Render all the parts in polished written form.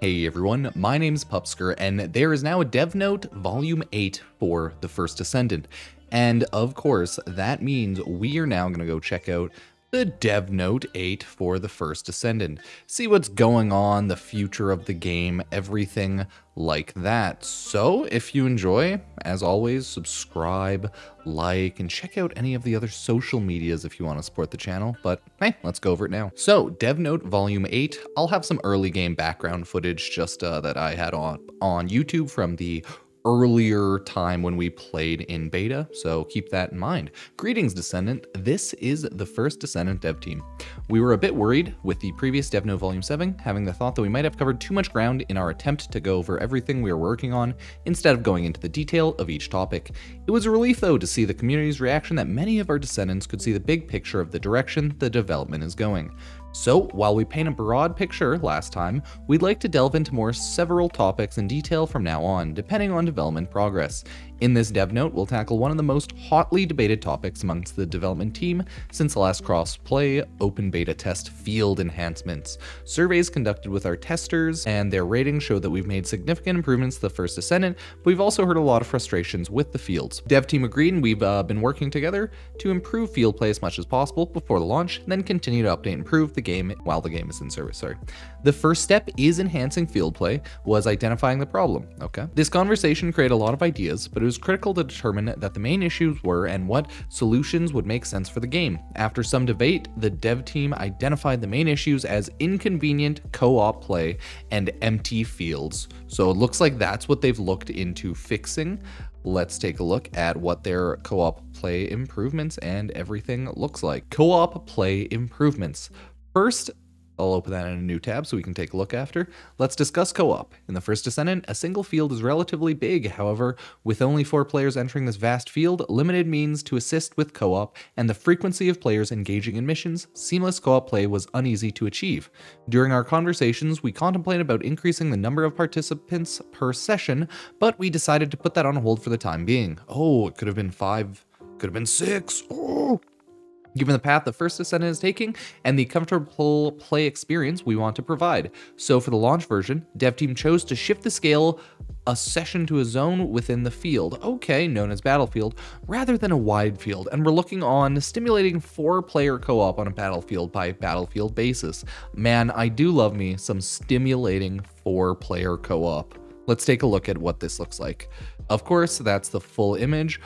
Hey everyone, my name's Pupsker, and there is now a dev note volume 8 for the First Descendant. And of course, that means we are now going to go check out the dev note 8 for the First Descendant. See what's going on, the future of the game, everything like that. So if you enjoy, as always, subscribe, like, and check out any of the other social medias if you want to support the channel. But hey, let's go over it now. So dev note volume 8, I'll have some early game background footage just that I had on YouTube from the earlier time when we played in beta, so keep that in mind. Greetings, Descendant. This is the First Descendant dev team. We were a bit worried with the previous dev note volume 7, having the thought that we might have covered too much ground in our attempt to go over everything we were working on, instead of going into the detail of each topic. It was a relief, though, to see the community's reaction that many of our Descendants could see the big picture of the direction the development is going. So, while we paint a broad picture last time, we'd like to delve into several topics in detail from now on, depending on development progress. In this dev note, we'll tackle one of the most hotly debated topics amongst the development team since the last cross-play open beta test: field enhancements. Surveys conducted with our testers and their ratings show that we've made significant improvements to the First Descendant, but we've also heard a lot of frustrations with the fields. Dev team agreed, and we've been working together to improve field play as much as possible before the launch, and then continue to update and improve the game while the game is in service. The first step is enhancing field play, was identifying the problem. This conversation created a lot of ideas, but it was critical to determine that the main issues were and what solutions would make sense for the game. After some debate, the dev team identified the main issues as inconvenient co-op play and empty fields. So it looks like that's what they've looked into fixing. Let's take a look at what their co-op play improvements and everything looks like. Co-op play improvements. First, I'll open that in a new tab so we can take a look after. Let's discuss co-op. In the First Descendant, a single field is relatively big. However, with only 4 players entering this vast field, limited means to assist with co-op, and the frequency of players engaging in missions, seamless co-op play was uneasy to achieve. During our conversations, we contemplated about increasing the number of participants per session, but we decided to put that on hold for the time being. Oh, it could have been 5, could have been 6. Oh! Given the path the First Descendant is taking and the comfortable play experience we want to provide. So for the launch version, dev team chose to shift the scale a session to a zone within the field, known as Battlefield, rather than a wide field, and we're looking on stimulating 4-player co-op on a battlefield by battlefield basis. Man, I do love me some stimulating 4-player co-op. Let's take a look at what this looks like. Of course, that's the full image.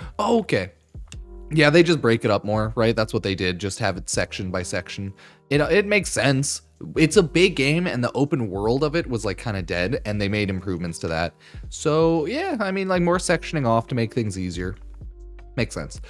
Yeah, they just break it up more, right? That's what they did, just have it section by section. It makes sense. It's a big game, and the open world of it was like kind of dead, and they made improvements to that. So yeah, I mean, like more sectioning off to make things easier. Makes sense.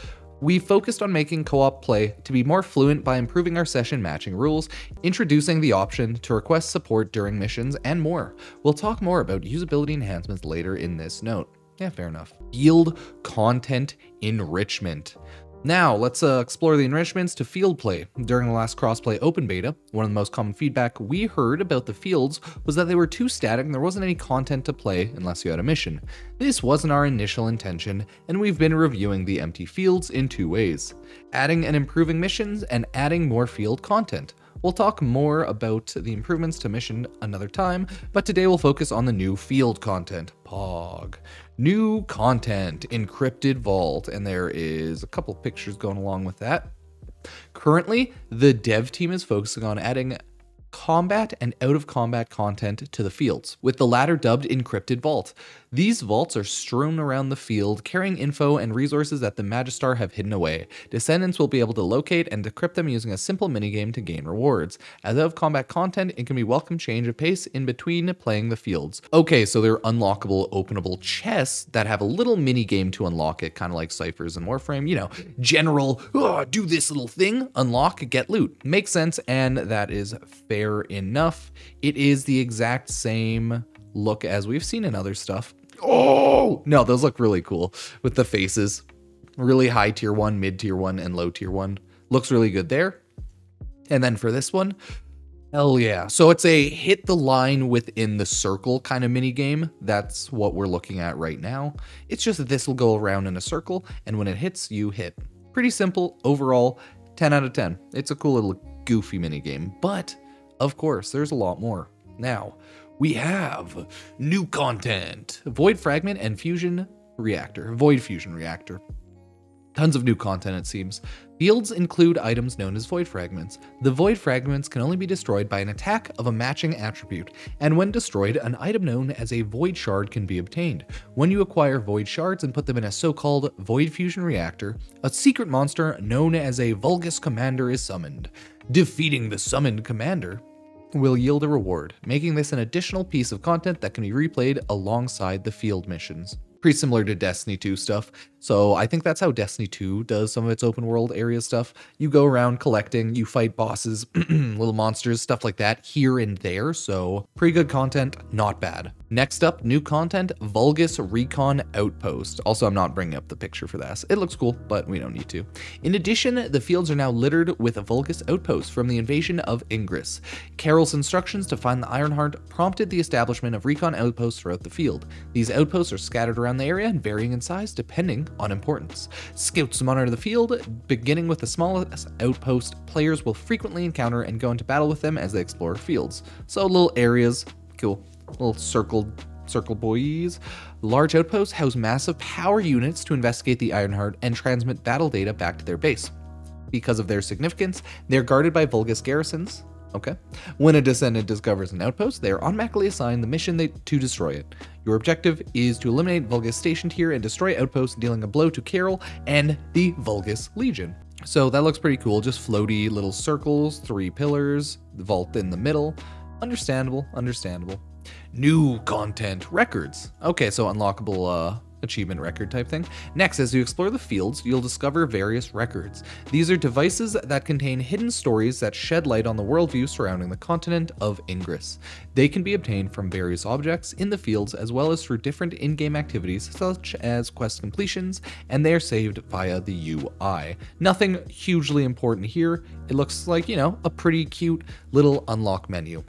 We focused on making co-op play to be more fluent by improving our session matching rules, introducing the option to request support during missions, and more. We'll talk more about usability enhancements later in this note. Yeah, fair enough. Field content enrichment. Now, let's explore the enrichments to field play. During the last crossplay open beta, one of the most common feedback we heard about the fields was that they were too static and there wasn't any content to play unless you had a mission. This wasn't our initial intention, and we've been reviewing the empty fields in 2 ways: adding and improving missions and adding more field content. We'll talk more about the improvements to mission another time, but today we'll focus on the new field content. POG. New content, Encrypted Vault, and there is a couple pictures going along with that. Currently, the dev team is focusing on adding combat and out-of-combat content to the fields, with the latter dubbed Encrypted Vault. These vaults are strewn around the field, carrying info and resources that the Magistar have hidden away. Descendants will be able to locate and decrypt them using a simple minigame to gain rewards. As out-of-combat content, it can be welcome change of pace in between playing the fields. So they're unlockable, openable chests that have a little minigame to unlock it, kind of like ciphers in Warframe. You know, general, do this little thing, unlock, get loot. Makes sense, and that is fair enough. It is the exact same look as we've seen in other stuff. Oh no, those look really cool with the faces. Really high tier 1, mid tier 1, and low tier 1. Looks really good there. And then for this one, hell yeah. So it's a hit the line within the circle kind of mini game. That's what we're looking at right now. It's just that this will go around in a circle, and when it hits, you hit. Pretty simple overall. 10 out of 10. It's a cool little goofy mini game, but of course, there's a lot more. Now, we have new content. Void Fragment and Fusion Reactor. Void Fusion Reactor. Tons of new content, it seems. Fields include items known as Void Fragments. The Void Fragments can only be destroyed by an attack of a matching attribute, and when destroyed, an item known as a Void Shard can be obtained. When you acquire Void Shards and put them in a so-called Void Fusion Reactor, a secret monster known as a Vulgus commander is summoned. Defeating the summoned commander will yield a reward, making this an additional piece of content that can be replayed alongside the field missions. Pretty similar to Destiny 2 stuff. So I think that's how Destiny 2 does some of its open world area stuff. You go around collecting, you fight bosses, little monsters, stuff like that here and there. So pretty good content, not bad. Next up, new content, Vulgus Recon Outpost. Also, I'm not bringing up the picture for this. It looks cool, but we don't need to. In addition, the fields are now littered with a Vulgus Outpost from the invasion of Ingress. Carol's instructions to find the Ironheart prompted the establishment of Recon Outposts throughout the field. These outposts are scattered around the area and varying in size depending on importance. Scouts monitor the field, beginning with the smallest outpost. Players will frequently encounter and go into battle with them as they explore fields. So little areas, cool. Little circle boys. Large outposts house massive power units to investigate the Ironheart and transmit battle data back to their base. Because of their significance, they're guarded by Vulgus garrisons. Okay. When a Descendant discovers an outpost, they are automatically assigned the mission to destroy it. Your objective is to eliminate Vulgus stationed here and destroy outposts, dealing a blow to Carol and the Vulgus Legion. So that looks pretty cool. Just floaty little circles, 3 pillars, the vault in the middle. Understandable. New content, records. Okay, so unlockable achievement record type thing. Next, as you explore the fields, you'll discover various records. These are devices that contain hidden stories that shed light on the worldview surrounding the continent of Ingress. They can be obtained from various objects in the fields as well as through different in-game activities such as quest completions, and they are saved via the UI. Nothing hugely important here. It looks like, you know, a pretty cute little unlock menu.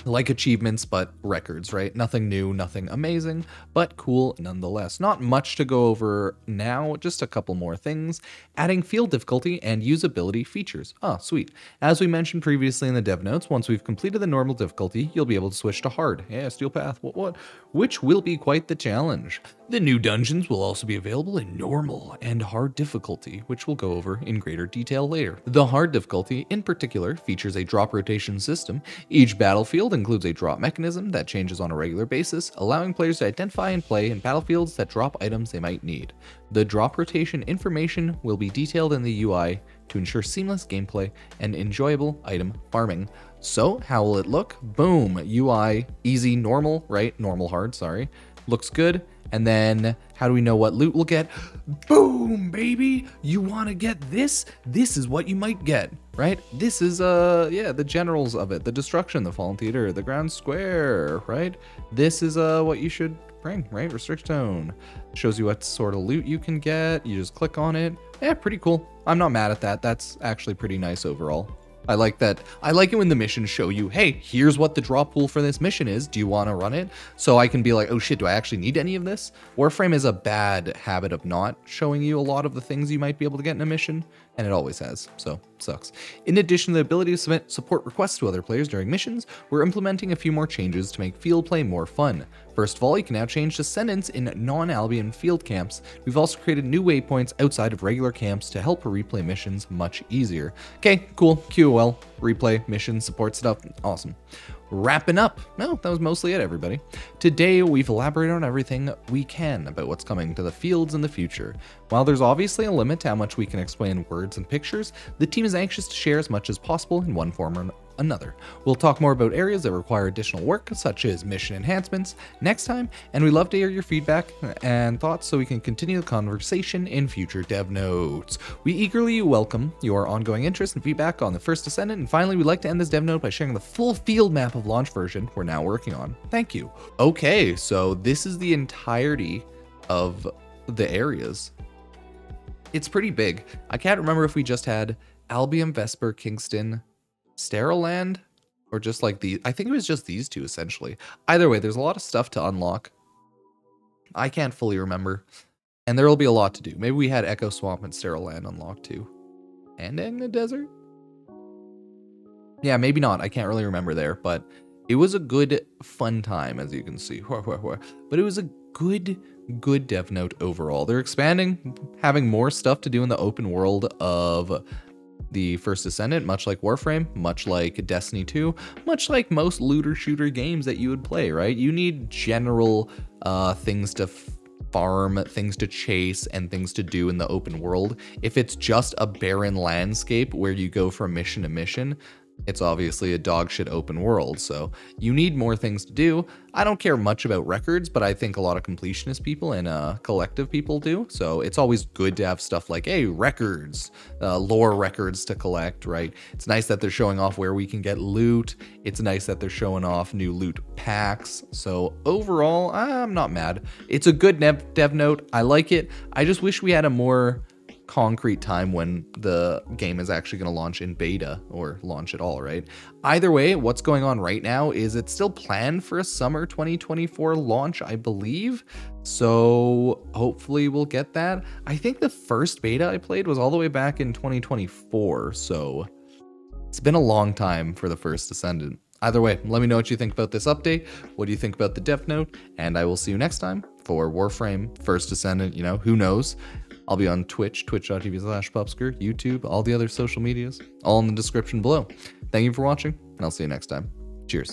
Like achievements, but records, right? Nothing new, nothing amazing, but cool nonetheless. Not much to go over now, just a couple more things. Adding field difficulty and usability features. Oh, sweet. As we mentioned previously in the dev notes, once we've completed the normal difficulty, you'll be able to switch to hard. Yeah, Steel Path, what? Which will be quite the challenge. The new dungeons will also be available in normal and hard difficulty, which we'll go over in greater detail later. The hard difficulty, in particular, features a drop rotation system. Each battlefield includes a drop mechanism that changes on a regular basis, allowing players to identify and play in battlefields that drop items they might need. The drop rotation information will be detailed in the UI to ensure seamless gameplay and enjoyable item farming. So, how will it look? Boom, UI, easy, normal, right? Normal, hard, sorry. Looks good. And then, how do we know what loot we'll get? Boom, baby! You want to get this? This is what you might get, right? This is, yeah, the generals of it. The Destruction, the Fallen Theater, the Ground Square, right? This is, what you should bring, right? Restrict Tone. Shows you what sort of loot you can get. You just click on it. Yeah, pretty cool. I'm not mad at that. That's actually pretty nice overall. I like that. I like it when the missions show you, hey, here's what the drop pool for this mission is. Do you want to run it? So I can be like, oh shit, do I actually need any of this? Warframe is a bad habit of not showing you a lot of the things you might be able to get in a mission, and it always has, so sucks. In addition to the ability to submit support requests to other players during missions, we're implementing a few more changes to make field play more fun. First of all, you can now change Descendants in non-Albion field camps. We've also created new waypoints outside of regular camps to help replay missions much easier. Okay, cool, QOL, replay, mission, support stuff, awesome. Wrapping up. No, that was mostly it, everybody. Today, we've elaborated on everything we can about what's coming to the fields in the future. While there's obviously a limit to how much we can explain in words and pictures, the team is anxious to share as much as possible in one form or another. We'll talk more about areas that require additional work, such as mission enhancements, next time, and we'd love to hear your feedback and thoughts so we can continue the conversation in future dev notes. We eagerly welcome your ongoing interest and feedback on the First Descendant, and finally, we'd like to end this dev note by sharing the full field map of launch version we're now working on. Thank you. Okay, so this is the entirety of the areas. It's pretty big. I can't remember if we just had Albion, Vesper, Kingston, Sterile Land, or just like the, I think it was just these two essentially. Either way, there's a lot of stuff to unlock. I can't fully remember. And there will be a lot to do. Maybe we had Echo Swamp and Sterile Land unlocked too. And Agna Desert? Yeah, maybe not. I can't really remember there, but It was a good, fun time, as you can see. But it was a good dev note overall. They're expanding, having more stuff to do in the open world of the First Descendant, much like Warframe, much like Destiny 2, much like most looter shooter games that you would play, right? You need general things to farm, things to chase, and things to do in the open world. If it's just a barren landscape where you go from mission to mission, it's obviously a dogshit open world, so you need more things to do. I don't care much about records, but I think a lot of completionist people and collective people do, so it's always good to have stuff like, hey, records, lore records to collect, right? It's nice that they're showing off where we can get loot. It's nice that they're showing off new loot packs, so overall, I'm not mad. It's a good dev note. I like it. I just wish we had a more concrete time when the game is actually going to launch in beta or launch at all, right? Either way, what's going on right now is it's still planned for a summer 2024 launch, I believe. So hopefully we'll get that. I think the first beta I played was all the way back in 2024. So it's been a long time for the First Descendant. Either way, let me know what you think about this update. What do you think about the dev note? And I will see you next time for Warframe, First Descendant, you know, who knows? I'll be on Twitch, twitch.tv/Pupsker, YouTube, all the other social medias, all in the description below. Thank you for watching, and I'll see you next time. Cheers.